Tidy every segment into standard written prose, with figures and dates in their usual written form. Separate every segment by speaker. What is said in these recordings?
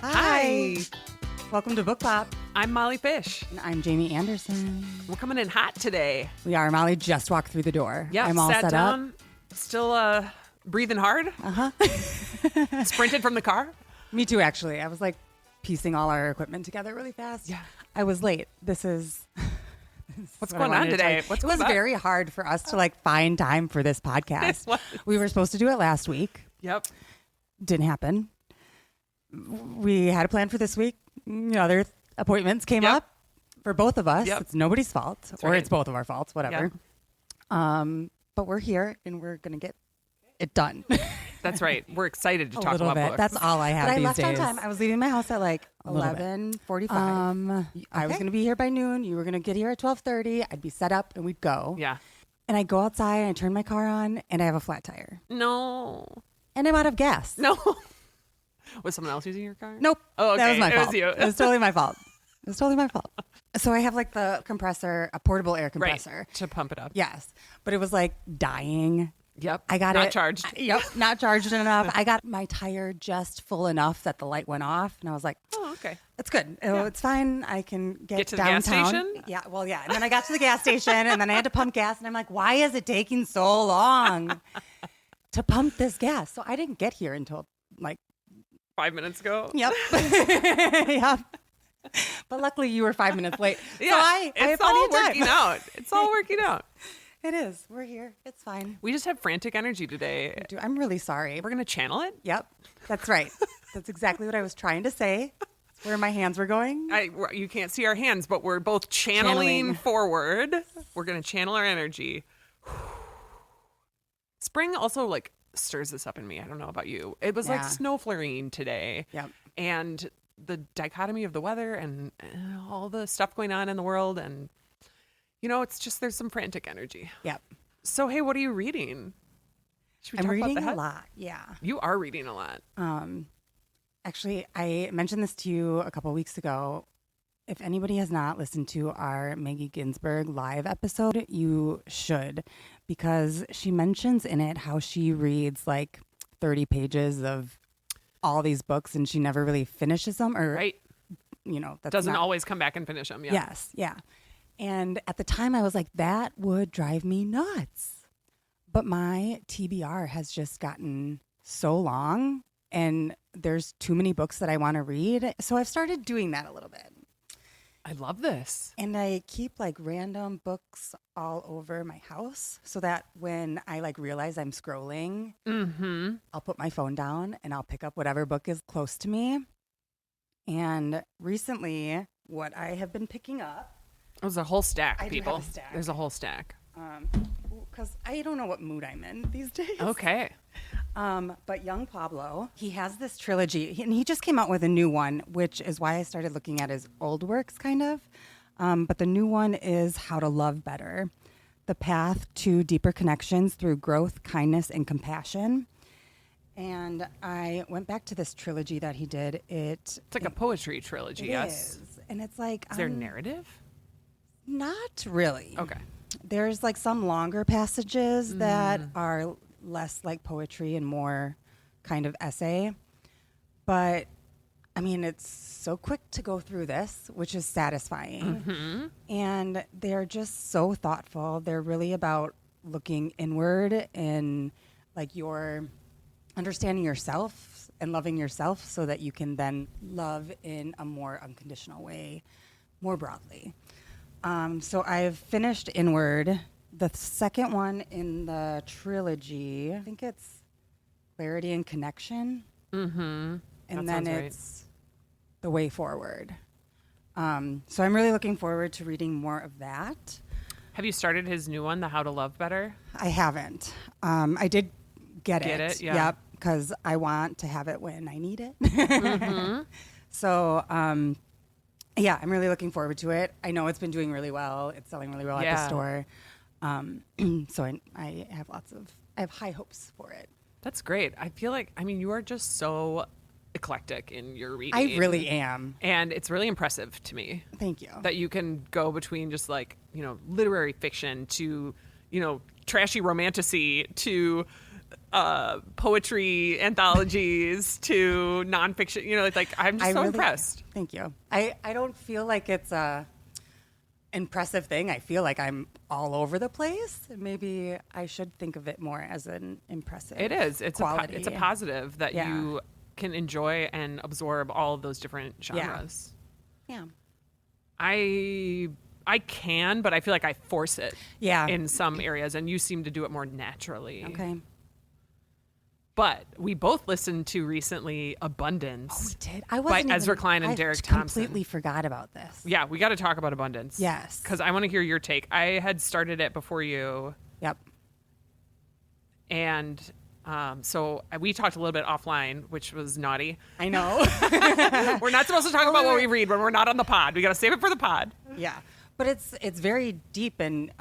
Speaker 1: Hi.
Speaker 2: Welcome to Book Pop.
Speaker 1: I'm Molly Fish.
Speaker 2: And I'm Jamie Anderson.
Speaker 1: We're coming in hot today.
Speaker 2: We are. Molly just walked through the door.
Speaker 1: Yeah,
Speaker 2: I'm all
Speaker 1: sat
Speaker 2: set
Speaker 1: down,
Speaker 2: up.
Speaker 1: still breathing hard. Sprinted from the car.
Speaker 2: Me too, actually. I was like piecing all our equipment together really fast.
Speaker 1: Yeah.
Speaker 2: I was late. This is
Speaker 1: What's
Speaker 2: what I
Speaker 1: going on
Speaker 2: wanted to
Speaker 1: today?
Speaker 2: tell you.
Speaker 1: What's
Speaker 2: It
Speaker 1: going
Speaker 2: was
Speaker 1: on?
Speaker 2: very hard for us to like find time for this podcast.
Speaker 1: It was.
Speaker 2: We were supposed to do it last week.
Speaker 1: Yep.
Speaker 2: Didn't happen. We had a plan for this week. Other appointments came
Speaker 1: Yep.
Speaker 2: up for both of us.
Speaker 1: Yep.
Speaker 2: It's nobody's fault, or
Speaker 1: right.
Speaker 2: it's both of our faults, whatever. But we're here and we're going to get it done.
Speaker 1: That's right. We're excited to
Speaker 2: A
Speaker 1: talk
Speaker 2: little
Speaker 1: about
Speaker 2: bit.
Speaker 1: books.
Speaker 2: That's all I have
Speaker 3: But I
Speaker 2: these
Speaker 3: left on
Speaker 2: days.
Speaker 3: time. I was leaving my house at like
Speaker 2: A little bit.
Speaker 3: 11:45.
Speaker 2: I was
Speaker 3: Okay.
Speaker 2: going to be here by noon. You were going to get here at 12:30. I'd be set up and we'd go.
Speaker 1: Yeah.
Speaker 2: And I go outside and I turn my car on and I have a flat tire.
Speaker 1: No.
Speaker 2: And I'm out of gas.
Speaker 1: No. Was someone else using your car?
Speaker 2: Nope.
Speaker 1: Oh, okay.
Speaker 2: That was my
Speaker 1: It was
Speaker 2: fault.
Speaker 1: you.
Speaker 2: It was totally my fault. It was totally my fault. So I have like the compressor, a portable air compressor.
Speaker 1: Right. To pump it up.
Speaker 2: Yes. But it was like dying.
Speaker 1: Yep.
Speaker 2: I got
Speaker 1: Not
Speaker 2: it.
Speaker 1: charged.
Speaker 2: Yep. Not charged enough. I got my tire just full enough that the light went off. And I was like,
Speaker 1: Oh, okay.
Speaker 2: it's good. Oh, it's fine. I can get
Speaker 1: to the gas
Speaker 2: downtown.
Speaker 1: station?
Speaker 2: Yeah. Well, yeah. And then I got to the gas station and then I had to pump gas. And I'm like, why is it taking so long to pump this gas? So I didn't get here until like,
Speaker 1: 5 minutes ago.
Speaker 2: yep. Yep. But luckily you were 5 minutes late.
Speaker 1: Yeah.
Speaker 2: So I had
Speaker 1: it's
Speaker 2: plenty
Speaker 1: all
Speaker 2: of time.
Speaker 1: working out. It's all working out.
Speaker 2: It is. We're here. It's fine.
Speaker 1: We just have frantic energy today.
Speaker 2: I'm really sorry.
Speaker 1: We're going to channel it.
Speaker 2: Yep. That's right. That's exactly what I was trying to say. Where my hands were going.
Speaker 1: You can't see our hands, but we're both channeling
Speaker 2: Channeling.
Speaker 1: forward. We're going to channel our energy. Spring also like stirs this up in me. I don't know about you. It was like
Speaker 2: Yeah.
Speaker 1: snow flurrying today.
Speaker 2: Yep.
Speaker 1: And the dichotomy of the weather and all the stuff going on in the world. And, it's just there's some frantic energy.
Speaker 2: Yep.
Speaker 1: So, hey, what are you reading? Should we
Speaker 2: I'm
Speaker 1: talk
Speaker 2: reading
Speaker 1: about
Speaker 2: a
Speaker 1: that?
Speaker 2: lot. Yeah.
Speaker 1: You are reading a lot.
Speaker 2: Actually, I mentioned this to you a couple weeks ago. If anybody has not listened to our Maggie Ginsberg live episode, you should, because she mentions in it how she reads like 30 pages of all these books and she never really finishes them, or
Speaker 1: Right.
Speaker 2: That's
Speaker 1: Doesn't
Speaker 2: not,
Speaker 1: always come back and finish them. Yeah.
Speaker 2: Yes, yeah. And at the time I was like, that would drive me nuts. But my TBR has just gotten so long and there's too many books that I want to read. So I've started doing that a little bit.
Speaker 1: I love this.
Speaker 2: And I keep like random books all over my house so that when I like realize I'm scrolling, I'll put my phone down and I'll pick up whatever book is close to me. And recently, what I have been picking up,
Speaker 1: There's a whole stack,
Speaker 2: I do have
Speaker 1: people.
Speaker 2: a stack.
Speaker 1: There's a whole stack.
Speaker 2: because I don't know what mood I'm in these days.
Speaker 1: Okay.
Speaker 2: But Young Pablo, he has this trilogy, and he just came out with a new one, which is why I started looking at his old works, kind of. But the new one is How to Love Better: The Path to Deeper Connections Through Growth, Kindness, and Compassion. And I went back to this trilogy that he did.
Speaker 1: It's like a poetry trilogy, yes.
Speaker 2: is. And it's like...
Speaker 1: Is there narrative?
Speaker 2: Not really.
Speaker 1: Okay.
Speaker 2: There's like some longer passages that are less like poetry and more kind of essay. But I mean, it's so quick to go through this, which is satisfying. And they're just so thoughtful. They're really about looking inward and like your understanding yourself and loving yourself so that you can then love in a more unconditional way, more broadly. So I've finished Inward. The second one in the trilogy, I think it's Clarity and Connection. And
Speaker 1: That
Speaker 2: then
Speaker 1: sounds right.
Speaker 2: it's The Way Forward. So I'm really looking forward to reading more of that.
Speaker 1: Have you started his new one, The How to Love Better?
Speaker 2: I haven't. I did get
Speaker 1: Get
Speaker 2: it.
Speaker 1: it, yeah.
Speaker 2: Yep, because I want to have it when I need it. So, yeah, I'm really looking forward to it. I know it's been doing really well. It's selling really well at the
Speaker 1: Yeah.
Speaker 2: store. So I have high hopes for it.
Speaker 1: That's great. I feel like, you are just so eclectic in your reading.
Speaker 2: I really am.
Speaker 1: And it's really impressive to me
Speaker 2: Thank you.
Speaker 1: that you can go between just like, literary fiction to, trashy romantasy to poetry anthologies to nonfiction. You know, like I'm just so impressed.
Speaker 2: Thank you. I don't feel like it's a impressive thing. I feel like I'm all over the place. Maybe I should think of it more as an impressive.
Speaker 1: It is. It's
Speaker 2: quality.
Speaker 1: it's a positive that you can enjoy and absorb all of those different genres.
Speaker 2: Yeah.
Speaker 1: I can, but I feel like I force it.
Speaker 2: Yeah.
Speaker 1: In some areas, and you seem to do it more naturally.
Speaker 2: Okay.
Speaker 1: But we both listened to recently "Abundance."
Speaker 2: Oh, we did. I wasn't
Speaker 1: by Ezra Klein and Derek Thompson.
Speaker 2: Completely forgot about this.
Speaker 1: Yeah, we got to talk about "Abundance."
Speaker 2: Yes.
Speaker 1: Because I want to hear your take. I had started it before you.
Speaker 2: Yep.
Speaker 1: And so we talked a little bit offline, which was naughty.
Speaker 2: I know.
Speaker 1: We're not supposed to talk about what we read when we're not on the pod. We got to save it for the pod.
Speaker 2: Yeah, but it's very deep and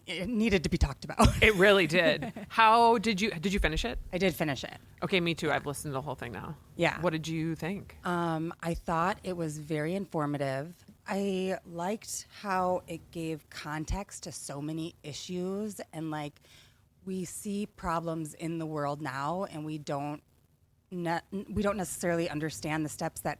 Speaker 2: it needed to be talked about.
Speaker 1: It really did. How did you finish it?
Speaker 2: I did finish it.
Speaker 1: Okay, me too. I've listened to the whole thing now.
Speaker 2: Yeah.
Speaker 1: What did you think?
Speaker 2: I thought it was very informative. I liked how it gave context to so many issues, and like we see problems in the world now, and we don't necessarily understand the steps that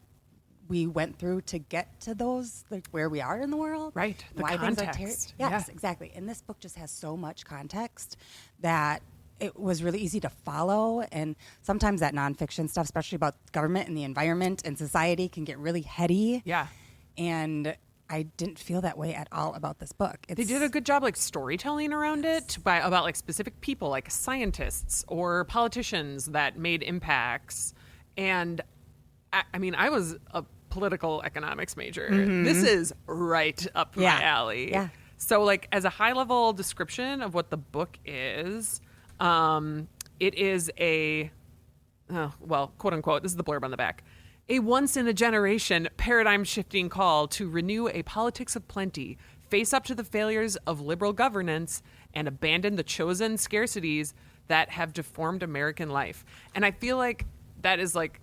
Speaker 2: we went through to get to those, like where we are in the world.
Speaker 1: Right. The
Speaker 2: why
Speaker 1: context.
Speaker 2: Things are yes, exactly. And this book just has so much context that it was really easy to follow. And sometimes that nonfiction stuff, especially about government and the environment and society, can get really heady.
Speaker 1: Yeah.
Speaker 2: And I didn't feel that way at all about this book.
Speaker 1: They did a good job like storytelling around it about like specific people, like scientists or politicians that made impacts. And I mean, I was a political economics major. Mm-hmm. This is right up my alley.
Speaker 2: Yeah.
Speaker 1: So like as a high level description of what the book is, it is quote unquote, this is the blurb on the back. A once-in-a-generation paradigm-shifting call to renew a politics of plenty, face up to the failures of liberal governance, and abandon the chosen scarcities that have deformed American life. And I feel like that is like,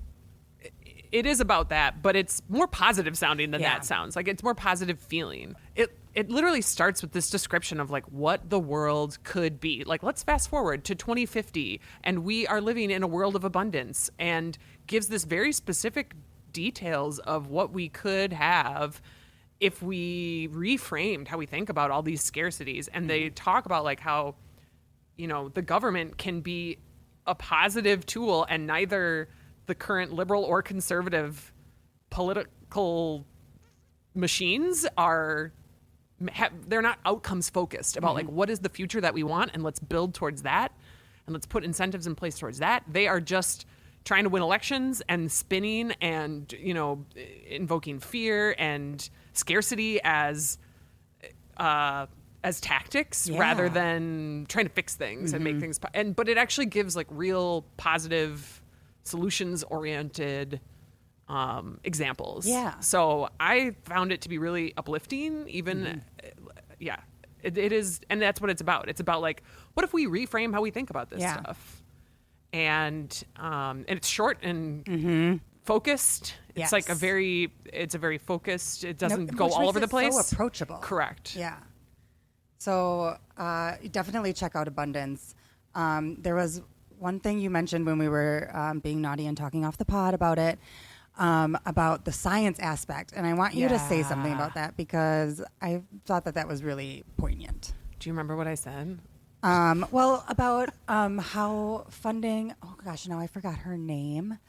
Speaker 1: it is about that, but it's more positive sounding than that sounds. Like it's more positive feeling. It literally starts with this description of like what the world could be. Like let's fast forward to 2050 and we are living in a world of abundance, and gives this very specific details of what we could have if we reframed how we think about all these scarcities. And they talk about like how, you know, the government can be a positive tool, and neither the current liberal or conservative political machines they're not outcomes focused about like what is the future that we want, and let's build towards that, and let's put incentives in place towards that. They are just trying to win elections and spinning and, you know, invoking fear and scarcity as tactics rather than trying to fix things and make things but it actually gives like real positive solutions oriented examples. Yeah. So I found it to be really uplifting, even it is, and that's what it's about. It's about like, what if we reframe how we think about this stuff? And it's short and focused. It's like a very focused, it doesn't go all over the place.
Speaker 2: So approachable.
Speaker 1: Correct.
Speaker 2: Yeah. So definitely check out Abundance. There was one thing you mentioned when we were being naughty and talking off the pod about it, about the science aspect. And I want you to say something about that, because I thought that was really poignant.
Speaker 1: Do you remember what I said?
Speaker 2: Well, about how funding, oh gosh, now I forgot her name.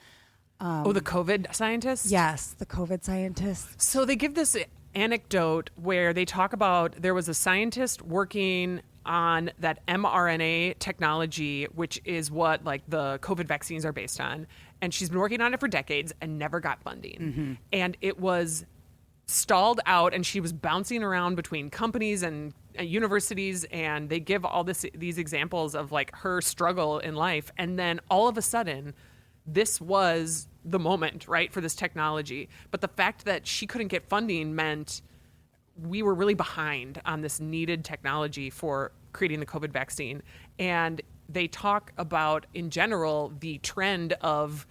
Speaker 1: The COVID scientist?
Speaker 2: Yes, the COVID scientist.
Speaker 1: So they give this anecdote where they talk about there was a scientist working on that mRNA technology, which is what like the COVID vaccines are based on. And she's been working on it for decades and never got funding. And it was stalled out, and she was bouncing around between companies and universities, and they give all these examples of like her struggle in life. And then all of a sudden, this was the moment, right, for this technology. But the fact that she couldn't get funding meant we were really behind on this needed technology for creating the COVID vaccine. And they talk about, in general, the trend of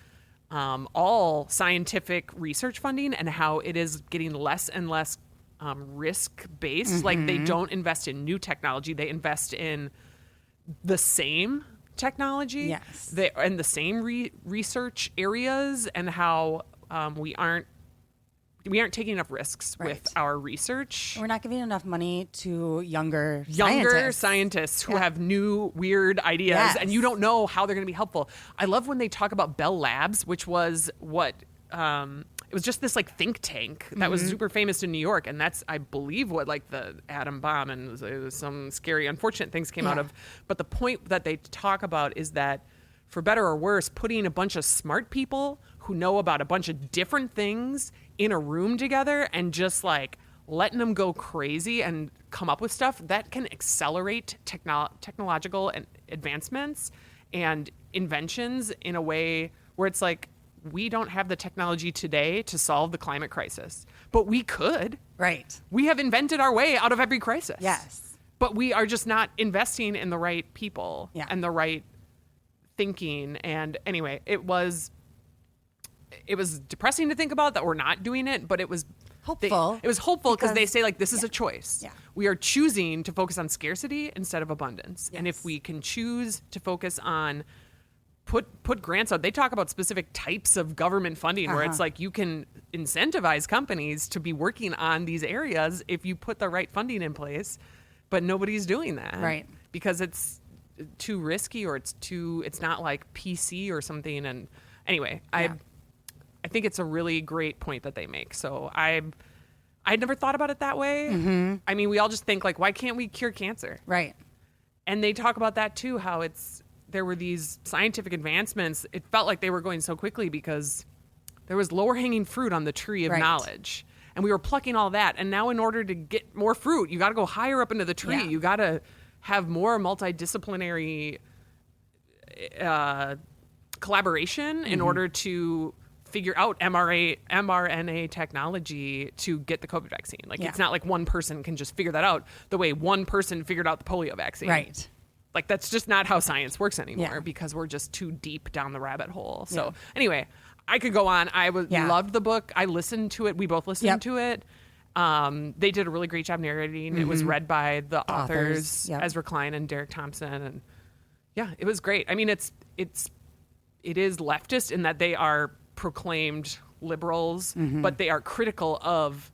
Speaker 1: all scientific research funding and how it is getting less and less risk-based. Like they don't invest in new technology. They invest in the same technology.
Speaker 2: Yes.
Speaker 1: And the same research areas, and how we aren't taking enough risks
Speaker 2: Right.
Speaker 1: with our research.
Speaker 2: We're not giving enough money to younger
Speaker 1: scientists who have new weird ideas,
Speaker 2: Yes.
Speaker 1: and you don't know how they're going to be helpful. I love when they talk about Bell Labs, which was what it was just this like think tank that was super famous in New York, and that's, I believe, what like the atom bomb and it was some scary, unfortunate things came out of. But the point that they talk about is that, for better or worse, putting a bunch of smart people who know about a bunch of different things in a room together and just like letting them go crazy and come up with stuff that can accelerate technological and advancements and inventions in a way where it's like, we don't have the technology today to solve the climate crisis, but we could.
Speaker 2: Right.
Speaker 1: We have invented our way out of every crisis.
Speaker 2: Yes.
Speaker 1: But we are just not investing in the right people
Speaker 2: Yeah.
Speaker 1: and the right thinking. And anyway, it was depressing to think about that we're not doing it, but it was
Speaker 2: Hopeful.
Speaker 1: It was hopeful because they
Speaker 2: because-
Speaker 1: say like, this is a choice.
Speaker 2: Yeah.
Speaker 1: We are choosing to focus on scarcity instead of abundance. And if
Speaker 2: Yes.
Speaker 1: we can choose to focus on put grants out, they talk about specific types of government funding where it's like you can incentivize companies to be working on these areas if you put the right funding in place, but nobody's doing that.
Speaker 2: Right.
Speaker 1: Because it's too risky, or it's not like PC or something. And anyway, I think it's a really great point that they make. So I'd never thought about it that way. Mm-hmm. I mean, we all just think like, why can't we cure cancer?
Speaker 2: Right.
Speaker 1: And they talk about that too, how there were these scientific advancements. It felt like they were going so quickly because there was lower hanging fruit on the tree of
Speaker 2: Right.
Speaker 1: knowledge. And we were plucking all that. And now in order to get more fruit, you got to go higher up into the tree.
Speaker 2: Yeah.
Speaker 1: You got to have more multidisciplinary collaboration in order to figure out mRNA technology to get the COVID vaccine. Like,
Speaker 2: Yeah.
Speaker 1: it's not like one person can just figure that out the way one person figured out the polio vaccine.
Speaker 2: Right.
Speaker 1: Like, that's just not how science works anymore
Speaker 2: Yeah.
Speaker 1: because we're just too deep down the rabbit hole.
Speaker 2: Yeah.
Speaker 1: So anyway, I could go on. I loved the book. I listened to it. We both listened
Speaker 2: Yep.
Speaker 1: to it. They did a really great job narrating. It was read by the authors,
Speaker 2: Yep.
Speaker 1: Ezra Klein and Derek Thompson. And yeah, it was great. I mean, it is leftist in that they are proclaimed liberals, but they are critical of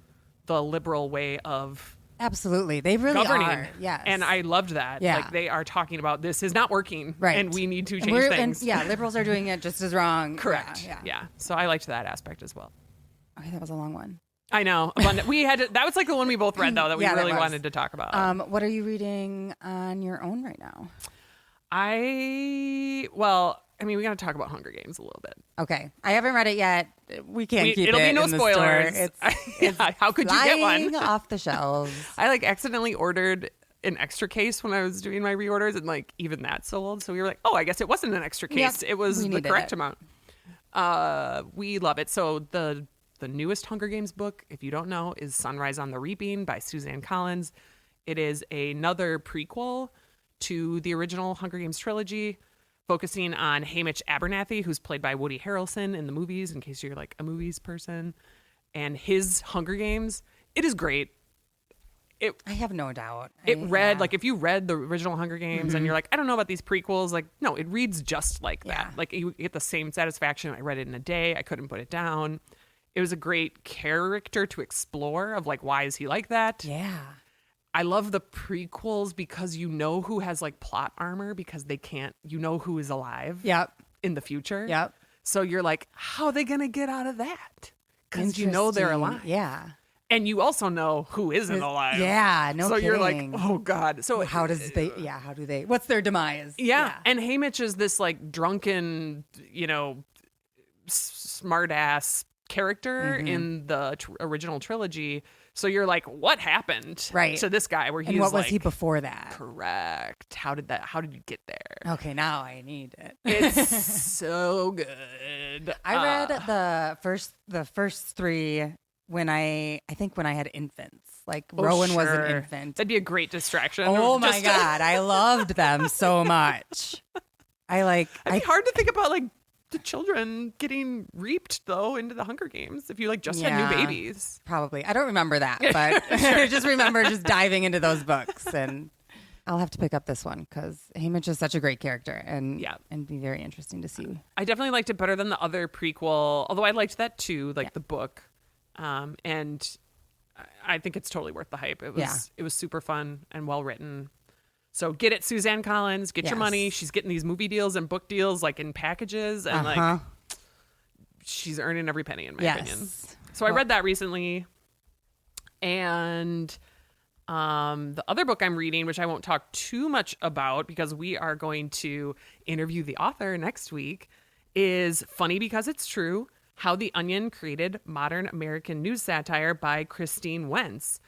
Speaker 1: the liberal way of
Speaker 2: Absolutely. They really
Speaker 1: governing.
Speaker 2: are. Yes.
Speaker 1: And I loved that.
Speaker 2: Yeah.
Speaker 1: Like, they are talking about this is not working,
Speaker 2: Right.
Speaker 1: and we need to
Speaker 2: And
Speaker 1: change
Speaker 2: we're-
Speaker 1: things.
Speaker 2: And, yeah, liberals are doing it just as wrong.
Speaker 1: Correct.
Speaker 2: Yeah.
Speaker 1: Yeah. So I liked that aspect as well.
Speaker 2: Okay, that was a long one.
Speaker 1: I know. That was like the one we both read though that we
Speaker 2: Yeah, that
Speaker 1: really
Speaker 2: was.
Speaker 1: wanted to talk about.
Speaker 2: What are you reading on your own right now?
Speaker 1: I mean, we got to talk about Hunger Games a little bit.
Speaker 2: Okay, I haven't read it yet. We can't keep
Speaker 1: it'll
Speaker 2: it
Speaker 1: be no
Speaker 2: in the
Speaker 1: spoilers.
Speaker 2: store.
Speaker 1: Yeah, how could you get one?
Speaker 2: Flying off the shelves.
Speaker 1: I like accidentally ordered an extra case when I was doing my reorders, and like even that sold. So we were like, oh, I guess it wasn't an extra case.
Speaker 2: Yep,
Speaker 1: It was
Speaker 2: we
Speaker 1: the
Speaker 2: needed
Speaker 1: correct
Speaker 2: it.
Speaker 1: amount. We love it. So the newest Hunger Games book, if you don't know, is Sunrise on the Reaping by Suzanne Collins. It is another prequel to the original Hunger Games trilogy, focusing on Hamish Abernathy, who's played by Woody Harrelson in the movies, in case you're like a movies person, and his Hunger Games. It is great.
Speaker 2: I have no doubt.
Speaker 1: Like, if you read the original Hunger Games and you're like, I don't know about these prequels, like, no, it reads just like that.
Speaker 2: Yeah.
Speaker 1: Like, you get the same satisfaction. I read it in a day. I couldn't put it down. It was a great character to explore of like, why is he like that?
Speaker 2: Yeah.
Speaker 1: I love the prequels because you know who has like plot armor because you know who is alive
Speaker 2: Yep.
Speaker 1: in the future.
Speaker 2: Yep.
Speaker 1: So you're like, how are they going to get out of that? Because you know they're
Speaker 2: Interesting.
Speaker 1: alive.
Speaker 2: Yeah.
Speaker 1: And you also know who isn't alive.
Speaker 2: Yeah. No
Speaker 1: So
Speaker 2: kidding.
Speaker 1: you're like, oh God. So
Speaker 2: how do they? What's their demise?
Speaker 1: Yeah. And Hamish is this like drunken, smart ass character in the original trilogy. So you're like, what happened to this guy where he's
Speaker 2: And what was
Speaker 1: like,
Speaker 2: he before that?
Speaker 1: correct. How did you get there?
Speaker 2: Okay, now I need it.
Speaker 1: It's so good.
Speaker 2: I read the first three when I had infants. Like Rowan was an infant.
Speaker 1: That'd be a great distraction.
Speaker 2: Oh my God. I loved them so much.
Speaker 1: It'd be hard to think about like the children getting reaped though into the Hunger Games if you like just had new babies.
Speaker 2: Probably. I don't remember that, but I just remember just diving into those books and I'll have to pick up this one because Haymitch is such a great character and be very interesting to see.
Speaker 1: I definitely liked it better than the other prequel, although I liked that too, like the book. And I think it's totally worth the hype. It was super fun and well written. So get it, Suzanne Collins. Get your money. She's getting these movie deals and book deals like in packages, and like she's earning every penny in my opinion. So I read that recently, and the other book I'm reading, which I won't talk too much about because we are going to interview the author next week, is Funny Because It's True: How the Onion Created Modern American News Satire by Christine Wentz.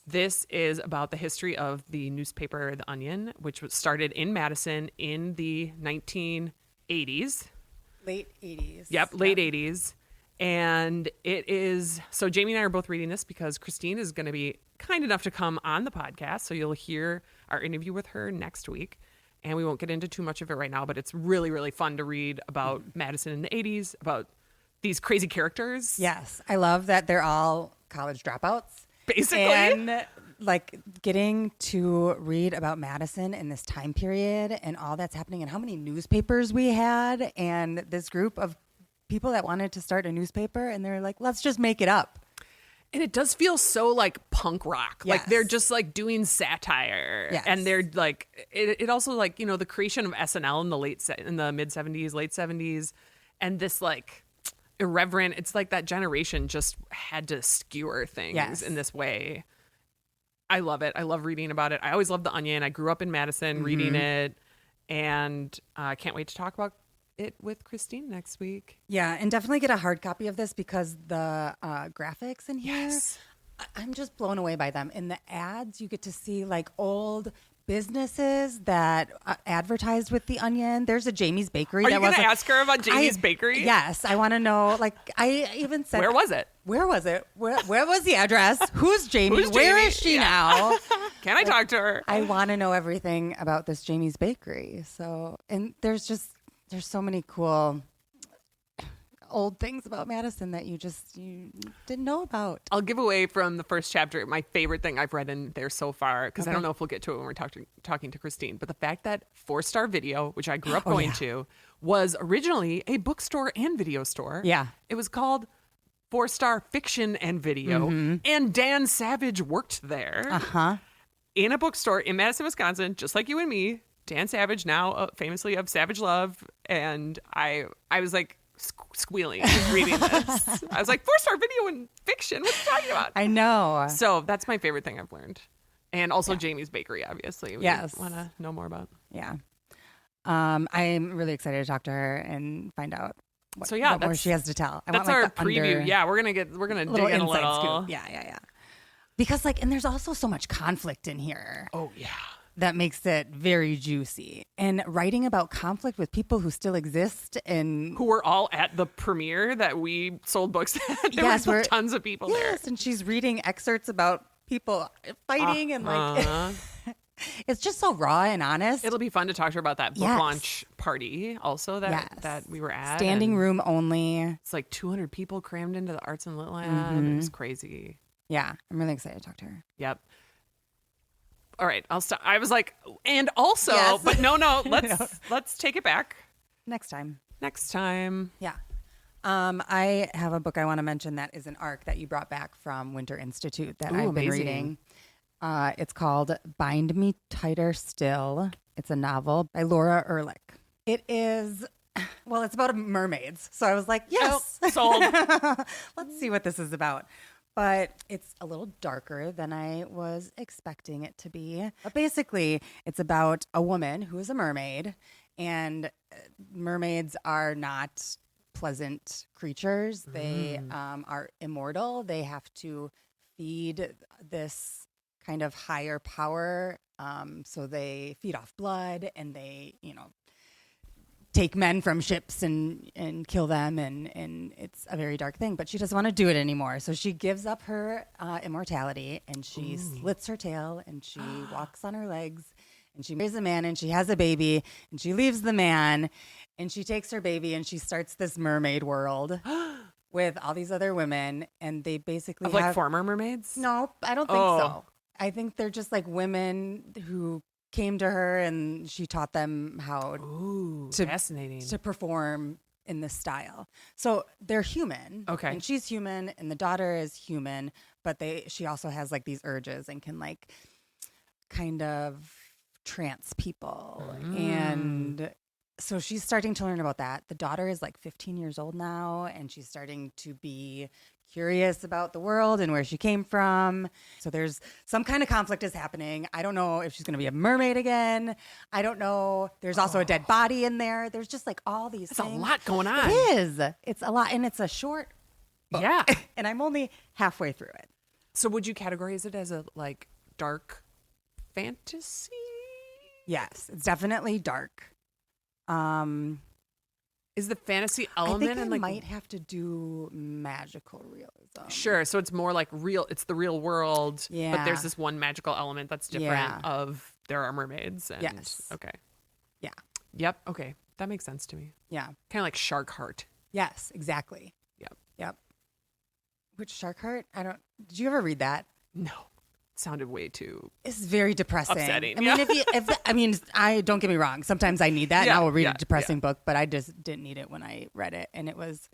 Speaker 1: This is about the history of the newspaper The Onion, which was started in Madison in the 1980s.
Speaker 2: Late 80s.
Speaker 1: Yep, late 80s. And it is, so Jamie and I are both reading this because Christine is going to be kind enough to come on the podcast. So you'll hear our interview with her next week. And we won't get into too much of it right now, but it's really, really fun to read about Madison in the 80s, about these crazy characters.
Speaker 2: Yes. I love that they're all college dropouts.
Speaker 1: Basically.
Speaker 2: And like getting to read about Madison in this time period and all that's happening and how many newspapers we had and this group of people that wanted to start a newspaper and they're like, let's just make it up.
Speaker 1: And it does feel so like punk rock. Like they're just like doing satire.
Speaker 2: Yes.
Speaker 1: And they're like, it also like, you know, the creation of SNL in the mid 70s, late 70s. And this like irreverent, it's like that generation just had to skewer things in this way. I love it. I love reading about it. I always loved The Onion. I grew up in Madison reading it, and I can't wait to talk about it with Christine next week.
Speaker 2: Yeah, and definitely get a hard copy of this because the graphics in here, I'm just blown away by them. In the ads, you get to see like old businesses that advertised with The Onion. There's a Jamie's Bakery.
Speaker 1: Are you going to ask her about Jamie's Bakery?
Speaker 2: Yes. I want to know, like, I even said...
Speaker 1: Where was it?
Speaker 2: Where was it? Where was the address? Who's Jamie? Where is she now?
Speaker 1: Can I talk to her?
Speaker 2: I want to know everything about this Jamie's Bakery. So, and there's so many cool old things about Madison that you didn't know about.
Speaker 1: I'll give away from the first chapter my favorite thing I've read in there so far, because I don't know if we'll get to it when we're talking to Christine, but the fact that 4-Star Video, which I grew up going to, was originally a bookstore and video store.
Speaker 2: Yeah.
Speaker 1: It was called 4-Star Fiction and Video, and Dan Savage worked there in a bookstore in Madison, Wisconsin, just like you and me. Dan Savage, now famously of Savage Love, and I was like, squealing reading this. I was like, 4-Star Video and Fiction, what are you talking about?
Speaker 2: I know.
Speaker 1: So that's my favorite thing I've learned. And also Jamie's Bakery, obviously. We want to know more about.
Speaker 2: Yeah. I'm really excited to talk to her and find out what more she has to tell.
Speaker 1: That's our preview. Yeah, we're gonna dig in a little.
Speaker 2: Scoop. Yeah. Because and there's also so much conflict in here.
Speaker 1: Oh yeah.
Speaker 2: That makes it very juicy. And writing about conflict with people who still exist and
Speaker 1: who were all at the premiere that we sold books at. There were tons of people there.
Speaker 2: Yes, and she's reading excerpts about people fighting and like it's just so raw and honest.
Speaker 1: It'll be fun to talk to her about that book launch party also that we were at.
Speaker 2: Standing room only.
Speaker 1: It's like 200 people crammed into the Arts and Lit Lab. It was crazy.
Speaker 2: Yeah, I'm really excited to talk to her.
Speaker 1: Yep. All right, I'll stop. I was like, and also, but no, let's take it back.
Speaker 2: Next time.
Speaker 1: Yeah.
Speaker 2: I have a book I want to mention that is an arc that you brought back from Winter Institute that I've been reading. It's called Bind Me Tighter Still. It's a novel by Laura Ehrlich. It is, it's about mermaids. So I was like, yes.
Speaker 1: Sold.
Speaker 2: Let's see what this is about. But it's a little darker than I was expecting it to be. But basically, it's about a woman who is a mermaid, and mermaids are not pleasant creatures. They are immortal. They have to feed this kind of higher power. So they feed off blood, and they, take men from ships and kill them, and it's a very dark thing. But she doesn't want to do it anymore, so she gives up her immortality, and she slits her tail, and she walks on her legs, and she marries a man, and she has a baby, and she leaves the man, and she takes her baby, and she starts this mermaid world with all these other women, and they basically
Speaker 1: like former mermaids.
Speaker 2: No, I don't think so. I think they're just like women who came to her and she taught them how
Speaker 1: fascinating.
Speaker 2: to perform in this style. So they're human.
Speaker 1: Okay.
Speaker 2: And she's human and the daughter is human, but she also has like these urges and can like kind of trance people. And so she's starting to learn about that. The daughter is like 15 years old now, and she's starting to be curious about the world and where she came from. So there's some kind of conflict is happening. I don't know if she's going to be a mermaid again. I don't know. There's also a dead body in there. There's just like all these things.
Speaker 1: There's a lot going on.
Speaker 2: It is. It's a lot. And it's a short book.
Speaker 1: Yeah.
Speaker 2: And I'm only halfway through it.
Speaker 1: So would you categorize it as a like dark fantasy?
Speaker 2: Yes, it's definitely dark.
Speaker 1: Is the fantasy
Speaker 2: I
Speaker 1: element
Speaker 2: think I
Speaker 1: and like
Speaker 2: might have to do magical realism.
Speaker 1: sure, so it's more like real. It's the real world, but
Speaker 2: Yeah.
Speaker 1: there's this one magical element that's different.
Speaker 2: Yeah.
Speaker 1: Of there are mermaids. And,
Speaker 2: Yes.
Speaker 1: Okay.
Speaker 2: Yeah.
Speaker 1: Yep. Okay, that makes sense to me.
Speaker 2: Yeah.
Speaker 1: Kind of like Shark Heart.
Speaker 2: Yes, exactly.
Speaker 1: Yep.
Speaker 2: Yep. Which Shark Heart? Did you ever read that?
Speaker 1: No, sounded way too.
Speaker 2: It's very depressing.
Speaker 1: Upsetting,
Speaker 2: I mean, I don't get me wrong. Sometimes I need that, and
Speaker 1: Yeah,
Speaker 2: I will read
Speaker 1: yeah,
Speaker 2: a depressing book, but I just didn't need it when I read it, and it's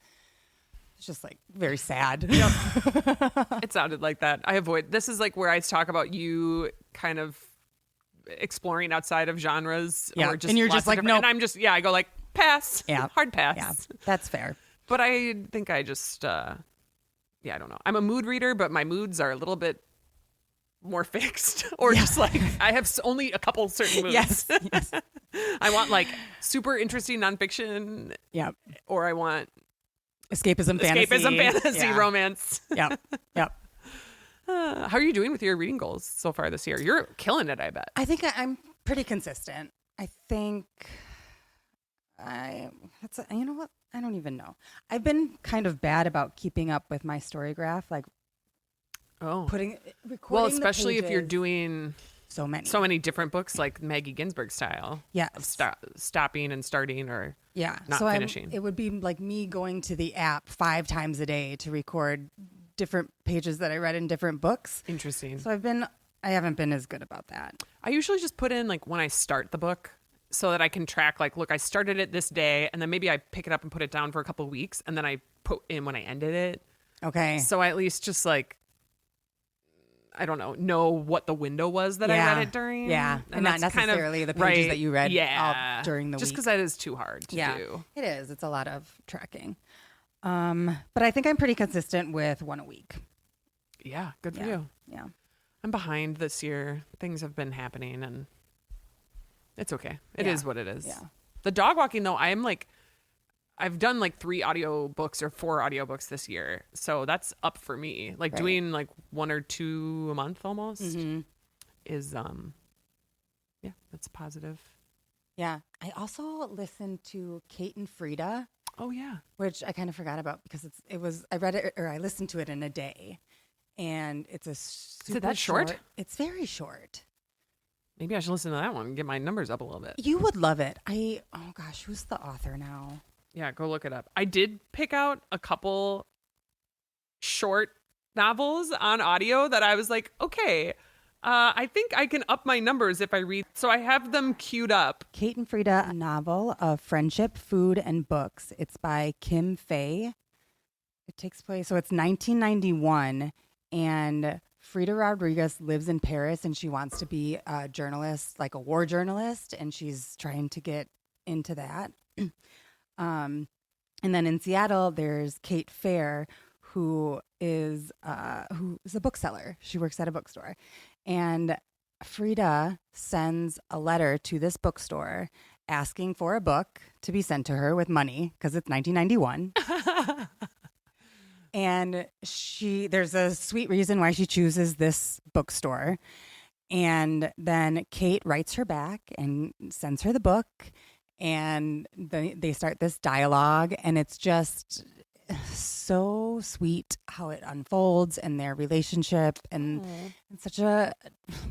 Speaker 2: just like very sad.
Speaker 1: It sounded like that. I avoid. This is like where I talk about you kind of exploring outside of genres,
Speaker 2: Yeah,
Speaker 1: or just
Speaker 2: and you're
Speaker 1: lots
Speaker 2: just
Speaker 1: of
Speaker 2: like,
Speaker 1: different-
Speaker 2: nope.
Speaker 1: And I'm just I go like pass.
Speaker 2: Yeah.
Speaker 1: Hard pass.
Speaker 2: Yeah, that's fair.
Speaker 1: But I think I just I don't know. I'm a mood reader, but my moods are a little bit more fixed, or just like I have only a couple certain moods.
Speaker 2: Yes.
Speaker 1: I want like super interesting nonfiction,
Speaker 2: Yep.
Speaker 1: or I want
Speaker 2: Escapism
Speaker 1: fantasy,
Speaker 2: Yeah.
Speaker 1: romance.
Speaker 2: Yep. Yep.
Speaker 1: How are you doing with your reading goals so far this year? You're killing it, I bet.
Speaker 2: I think I'm pretty consistent. I think you know what? I don't even know. I've been kind of bad about keeping up with my story graph, like recording.
Speaker 1: Well, especially
Speaker 2: the
Speaker 1: if you're
Speaker 2: pages.
Speaker 1: doing
Speaker 2: so many.
Speaker 1: so many different books, like Maggie Ginsberg style.
Speaker 2: Yes.
Speaker 1: Of stopping and starting, or
Speaker 2: Yeah.
Speaker 1: not
Speaker 2: so
Speaker 1: finishing.
Speaker 2: It would be like me going to the app 5 times a day to record different pages that I read in different books.
Speaker 1: Interesting.
Speaker 2: So I haven't been as good about that.
Speaker 1: I usually just put in like when I start the book, so that I can track like, look, I started it this day, and then maybe I pick it up and put it down for a couple of weeks, and then I put in when I ended it.
Speaker 2: Okay.
Speaker 1: So I at least just like, I don't know what the window was that I read it during.
Speaker 2: Yeah. And not
Speaker 1: that's kind of-
Speaker 2: necessarily the pages that you read
Speaker 1: yeah.
Speaker 2: all during the
Speaker 1: just
Speaker 2: week.
Speaker 1: because that is too hard to
Speaker 2: Yeah,
Speaker 1: do.
Speaker 2: it is. It's a lot of tracking. But I think I'm pretty consistent with one a week.
Speaker 1: Yeah, good for
Speaker 2: Yeah.
Speaker 1: you.
Speaker 2: Yeah.
Speaker 1: I'm behind this year. Things have been happening, and it's okay. It
Speaker 2: Yeah.
Speaker 1: is what it is.
Speaker 2: Yeah.
Speaker 1: The dog walking, though, I've done like 3 audiobooks or 4 audiobooks this year. So that's up for me. Like
Speaker 2: Right.
Speaker 1: doing like 1 or 2 a month almost is, that's positive.
Speaker 2: Yeah. I also listened to Kate and Frida,
Speaker 1: Oh, yeah.
Speaker 2: which I kind of forgot about because I read it or I listened to it in a day. And it's a super
Speaker 1: that short?
Speaker 2: It's very short.
Speaker 1: Maybe I should listen to that one and get my numbers up a little bit.
Speaker 2: You would love it. Oh gosh, who's the author now?
Speaker 1: Yeah, go look it up. I did pick out a couple short novels on audio that I was like, okay, I think I can up my numbers if I read. So I have them queued up.
Speaker 2: Kate and Frida, a novel of friendship, food, and books. It's by Kim Fay. It takes place, so it's 1991, and Frida Rodriguez lives in Paris, and she wants to be a journalist, like a war journalist, and she's trying to get into that. And then in Seattle, there's Kate Fair, who is a bookseller. She works at a bookstore. And Frida sends a letter to this bookstore asking for a book to be sent to her with money because it's 1991. And there's a sweet reason why she chooses this bookstore. And then Kate writes her back and sends her the book. And they start this dialogue, and it's just so sweet how it unfolds and their relationship, and it's such a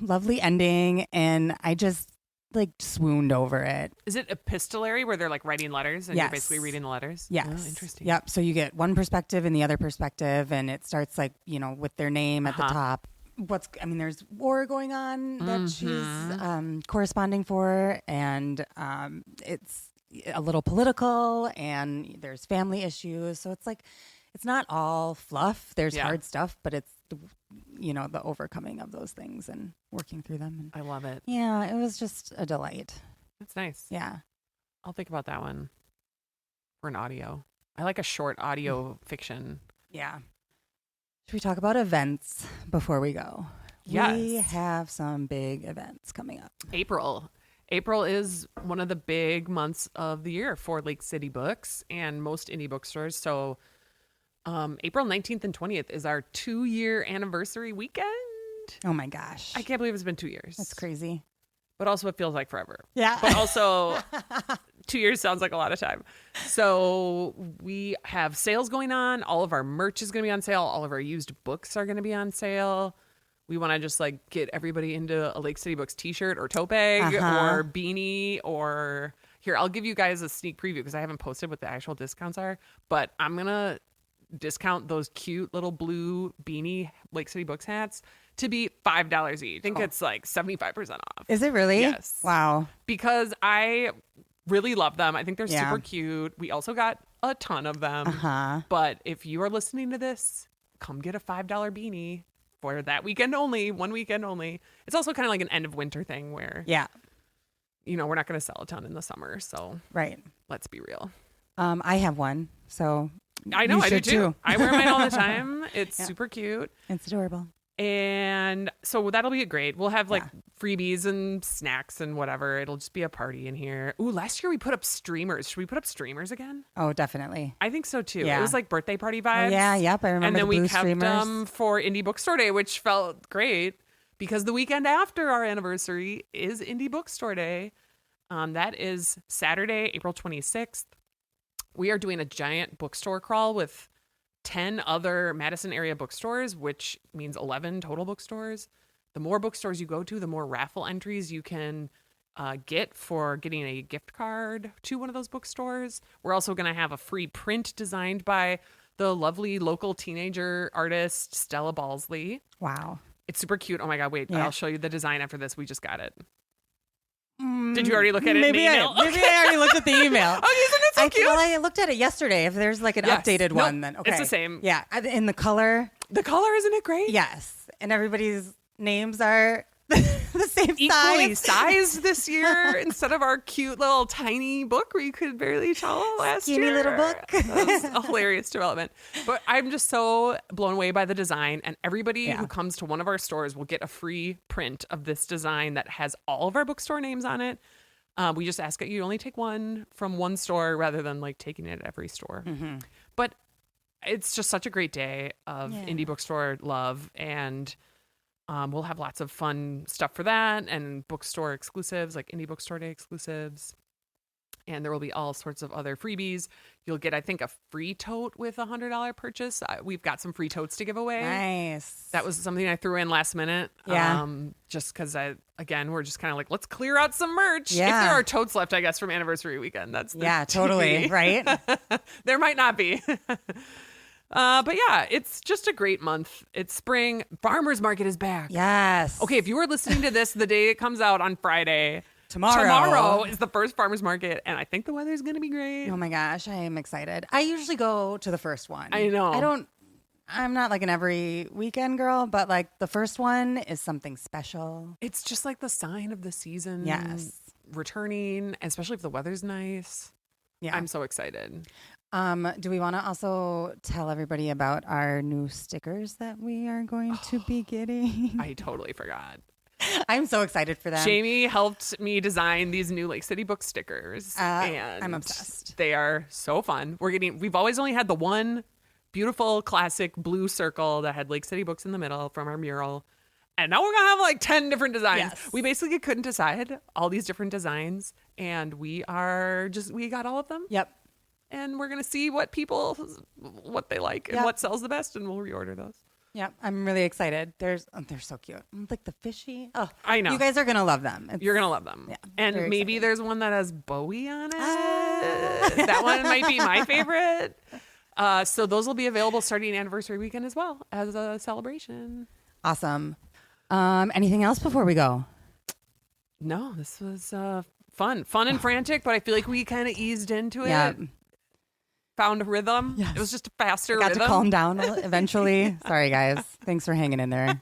Speaker 2: lovely ending. And I just like swooned over it.
Speaker 1: Is it epistolary where they're like writing letters and
Speaker 2: Yes.
Speaker 1: you're basically reading the letters?
Speaker 2: Yes.
Speaker 1: Oh, interesting.
Speaker 2: Yep. So you get one perspective and the other perspective, and it starts like, with their name at the top. there's war going on that she's corresponding for, and it's a little political, and there's family issues. So it's like, it's not all fluff. There's hard stuff, but it's, the overcoming of those things and working through them. And
Speaker 1: I love it.
Speaker 2: yeah, it was just a delight.
Speaker 1: That's nice.
Speaker 2: Yeah.
Speaker 1: I'll think about that one for an audio. I like a short audio fiction.
Speaker 2: Yeah. Should we talk about events before we go?
Speaker 1: Yes.
Speaker 2: We have some big events coming up.
Speaker 1: April is one of the big months of the year for Lake City Books and most indie bookstores. So April 19th and 20th is our 2-year anniversary weekend.
Speaker 2: Oh my gosh.
Speaker 1: I can't believe it's been 2 years.
Speaker 2: That's crazy.
Speaker 1: But also it feels like forever.
Speaker 2: Yeah.
Speaker 1: But also 2 years sounds like a lot of time. So we have sales going on. All of our merch is going to be on sale. All of our used books are going to be on sale. We want to just like get everybody into a Lake City Books t-shirt or tote bag or beanie or here, I'll give you guys a sneak preview because I haven't posted what the actual discounts are, but I'm going to discount those cute little blue beanie Lake City Books hats to be $5 each. I think it's like 75% off.
Speaker 2: Is it really?
Speaker 1: Yes.
Speaker 2: Wow.
Speaker 1: Because I really love them. I think they're super cute. We also got a ton of them. But if you are listening to this, come get a $5 beanie for that weekend only, one weekend only. It's also kind of like an end of winter thing where, we're not going to sell a ton in the summer. So let's be real.
Speaker 2: I have one. So
Speaker 1: I know, I do too. I wear mine all the time. It's
Speaker 2: Yeah.
Speaker 1: super cute.
Speaker 2: It's adorable.
Speaker 1: And so that'll be great. We'll have like freebies and snacks and whatever. It'll just be a party in here. Ooh, last year we put up streamers. Should we put up streamers again?
Speaker 2: Oh, definitely.
Speaker 1: I think so too.
Speaker 2: Yeah.
Speaker 1: It was like birthday party vibes.
Speaker 2: Oh, yeah, yep. I remember
Speaker 1: and then
Speaker 2: the
Speaker 1: we
Speaker 2: blue
Speaker 1: kept
Speaker 2: streamers.
Speaker 1: them for Indie Bookstore Day, which felt great because the weekend after our anniversary is Indie Bookstore Day. That is Saturday, April 26th. We are doing a giant bookstore crawl with 10 other Madison area bookstores, which means 11 total bookstores. The more bookstores you go to, the more raffle entries you can get for getting a gift card to one of those bookstores. We're also going to have a free print designed by the lovely local teenager artist, Stella Balsley.
Speaker 2: Wow.
Speaker 1: It's super cute. Oh my God, wait,
Speaker 2: Yeah.
Speaker 1: I'll show you the design after this. We just got it. Did you already look at it
Speaker 2: Maybe
Speaker 1: in the email?
Speaker 2: maybe I already looked at the email.
Speaker 1: Oh, isn't it so cute?
Speaker 2: Well, I looked at it yesterday. If there's like an updated
Speaker 1: Nope.
Speaker 2: one, then okay.
Speaker 1: It's the same.
Speaker 2: Yeah. In the color.
Speaker 1: The color, isn't it great?
Speaker 2: Yes. And everybody's names are the same
Speaker 1: Equally
Speaker 2: size.
Speaker 1: sized this year instead of our cute little tiny book where you could barely tell last
Speaker 2: Skinny
Speaker 1: year.
Speaker 2: little book.
Speaker 1: That was a hilarious development. But I'm just so blown away by the design, and everybody who comes to one of our stores will get a free print of this design that has all of our bookstore names on it. We just ask that you only take one from one store rather than like taking it at every store. But it's just such a great day of indie bookstore love, and we'll have lots of fun stuff for that and bookstore exclusives like Indie Bookstore Day exclusives. And there will be all sorts of other freebies. You'll get, I think, a free tote with a $100 purchase. We've got some free totes to give away.
Speaker 2: Nice.
Speaker 1: That was something I threw in last minute.
Speaker 2: Yeah.
Speaker 1: Just because we're just kind of like, let's clear out some merch.
Speaker 2: Yeah.
Speaker 1: If there are totes left, I guess, from anniversary weekend. That's the
Speaker 2: totally.
Speaker 1: TBD.
Speaker 2: Right.
Speaker 1: There might not be. But yeah, it's just a great month. It's spring. Farmers market is back.
Speaker 2: Yes.
Speaker 1: Okay, if you were listening to this the day it comes out on Friday,
Speaker 2: Tomorrow
Speaker 1: is the first farmers market, and I think the weather's going to be great.
Speaker 2: Oh my gosh, I am excited. I usually go to the first one.
Speaker 1: I know.
Speaker 2: I'm not like an every weekend girl, but like the first one is something special.
Speaker 1: It's just like the sign of the season.
Speaker 2: Yes.
Speaker 1: Returning, especially if the weather's nice.
Speaker 2: Yeah.
Speaker 1: I'm so excited.
Speaker 2: Do we want to also tell everybody about our new stickers that we are going to be getting?
Speaker 1: I totally forgot.
Speaker 2: I'm so excited for them.
Speaker 1: Jamie helped me design these new Lake City Book stickers. And
Speaker 2: I'm obsessed.
Speaker 1: They are so fun. We've always only had the one beautiful classic blue circle that had Lake City Books in the middle from our mural. And now we're going to have like 10 different designs.
Speaker 2: Yes.
Speaker 1: We basically couldn't decide all these different designs. And we got all of them.
Speaker 2: Yep.
Speaker 1: And we're going to see what they like and what sells the best. And we'll reorder those.
Speaker 2: Yep. I'm really excited. They're so cute. Like the fishy. Oh,
Speaker 1: I know.
Speaker 2: You guys are going to love them.
Speaker 1: You're going to love them.
Speaker 2: Yeah,
Speaker 1: and
Speaker 2: very
Speaker 1: maybe
Speaker 2: excited.
Speaker 1: there's one that has Bowie on it. That one might be my favorite. So those will be available starting anniversary weekend as well as a celebration.
Speaker 2: Awesome. Anything else before we go?
Speaker 1: No, this was fun and frantic, but I feel like we kind of eased into it.
Speaker 2: Yeah.
Speaker 1: Found a rhythm.
Speaker 2: Yes.
Speaker 1: It was just a faster
Speaker 2: Got
Speaker 1: rhythm.
Speaker 2: to calm down eventually. Sorry, guys. Thanks for hanging in there.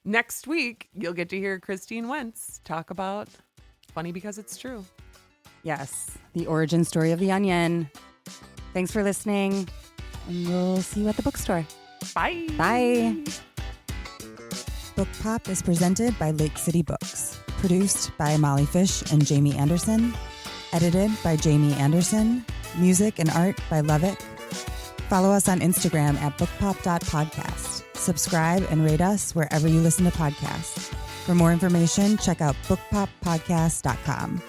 Speaker 1: Next week, you'll get to hear Christine Wentz talk about Funny Because It's True.
Speaker 2: Yes, the origin story of the onion. Thanks for listening, and we'll see you at the bookstore.
Speaker 1: Bye.
Speaker 2: Bye.
Speaker 3: Book Pop is presented by Lake City Books. Produced by Molly Fish and Jamie Anderson. Edited by Jamie Anderson. Music and art by Lovick. Follow us on Instagram at bookpop.podcast. Subscribe and rate us wherever you listen to podcasts. For more information, check out bookpoppodcast.com.